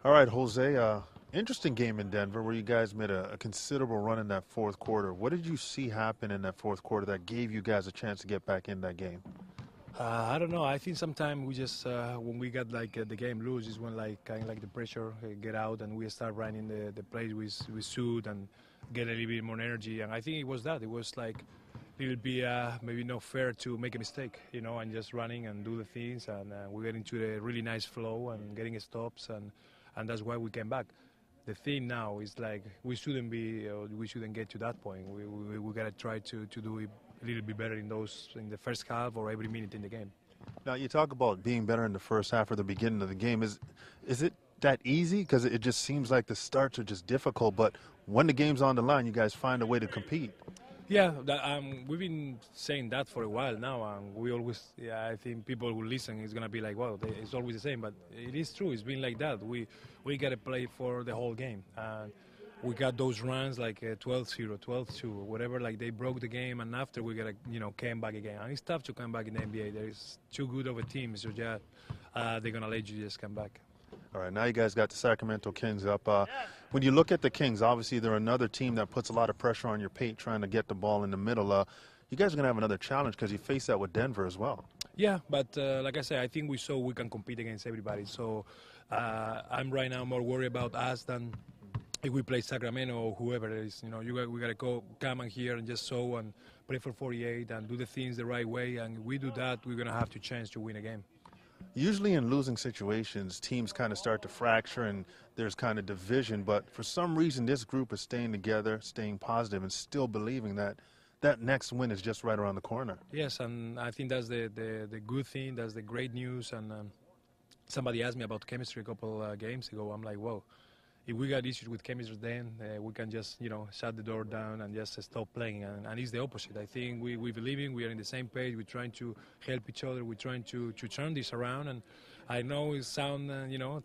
All right, Jose, interesting game in Denver where you guys made a considerable run in that fourth quarter. What did you see happen in that fourth quarter that gave you guys a chance to get back in that game? I don't know. I think sometimes we just when we got the game loose is when kind of like the pressure get out and we start running the plays with suit and get a little bit more energy. And I think it was that. It was like it would be maybe not fair to make a mistake, and just running and do the things. And we get into a really nice flow and getting stops, and that's why we came back. The thing now is like we shouldn't get to that point. We gotta try to do it a little bit better in the first half or every minute in the game. Now, you talk about being better in the first half or the beginning of the game. Is it that easy? Because it just seems like the starts are just difficult, but when the game's on the line, you guys find a way to compete. Yeah, we've been saying that for a while now, and we always, I think people who listen is gonna be like, well, it's always the same, but it is true. It's been like that. We gotta play for the whole game, and we got those runs like 12-0, 12-2, whatever. Like they broke the game, and after we gotta, came back again. And it's tough to come back in the NBA. There is too good of a team, so yeah, they're gonna let you just come back. All right, now you guys got the Sacramento Kings up. When you look at the Kings, obviously they're another team that puts a lot of pressure on your paint trying to get the ball in the middle. You guys are going to have another challenge because you face that with Denver as well. Yeah, but like I said, I think we can compete against everybody. So I'm right now more worried about us than if we play Sacramento or whoever it is. We got to come in here and just show and play for 48 and do the things the right way. And if we do that, we're going to have to chance to win a game. Usually in losing situations, teams kind of start to fracture and there's kind of division. But for some reason, this group is staying together, staying positive, and still believing that that next win is just right around the corner. Yes, and I think that's the good thing. That's the great news. And somebody asked me about chemistry a couple games ago. I'm like, whoa. If we got issues with chemistry, then we can just, shut the door down and just stop playing. And it's the opposite. I think we believe we are in the same page. We're trying to help each other. We're trying to turn this around. And I know it sounds,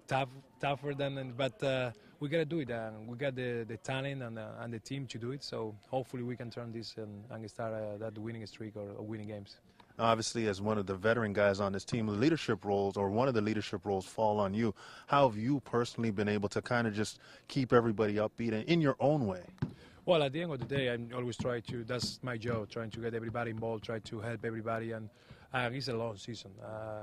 tougher but we got to do it. And we got the talent and the team to do it. So hopefully we can turn this and start that winning streak or winning games. Obviously, as one of the veteran guys on this team, the leadership roles or one of the leadership roles fall on you. How have you personally been able to kind of just keep everybody upbeat and in your own way? Well, at the end of the day, I always try to, that's my job, trying to get everybody involved, try to help everybody, and it's a long season.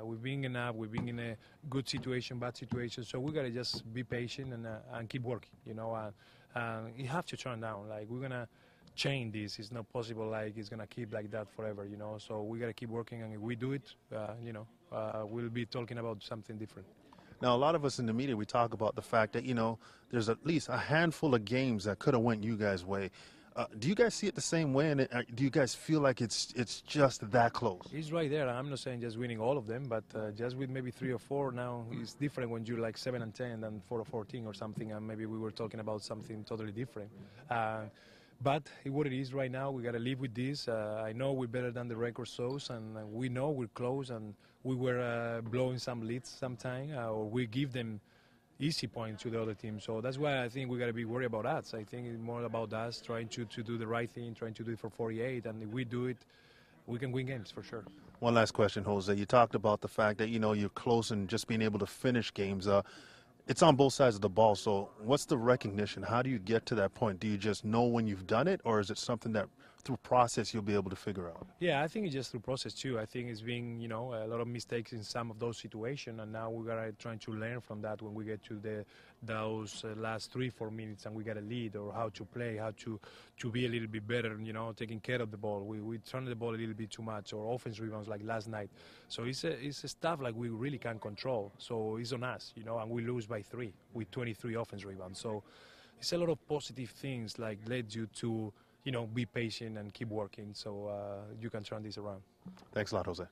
We've been in a good situation, bad situation, so we got to just be patient and keep working, you have to turn down, like we're going to change this. It's not possible like it's going to keep like that forever, so we got to keep working, and if we do it, we'll be talking about something different. Now, a lot of us in the media, we talk about the fact that, there's at least a handful of games that could have went you guys' way. Do you guys see it the same way, and do you guys feel like it's just that close? It's right there. I'm not saying just winning all of them, but just with maybe 3 or 4 now, it's different when you're like 7 and 10 than 4 or 14 or something, and maybe we were talking about something totally different. But what it is right now, we got to live with this. I know we're better than the record shows, and we know we're close, and we were blowing some leads sometime, or we give them easy points to the other team. So that's why I think we got to be worried about us. I think it's more about us trying to do the right thing, trying to do it for 48, and if we do it, we can win games for sure. One last question, Jose. You talked about the fact that, you're close and just being able to finish games. It's on both sides of the ball, so what's the recognition? How do you get to that point? Do you just know when you've done it, or is it something that through process you'll be able to figure out? Yeah, I think it's just through process too. I think it's been, a lot of mistakes in some of those situations, and now we gotta trying to learn from that when we get to those last 3-4 minutes and we got a lead, or how to play, how to be a little bit better, taking care of the ball. We turn the ball a little bit too much, or offense rebounds like last night. So it's stuff like we really can't control. So it's on us, and we lose by 3 with 23 offense rebounds. So it's a lot of positive things like led you to be patient and keep working, so you can turn this around. Thanks a lot, Jose.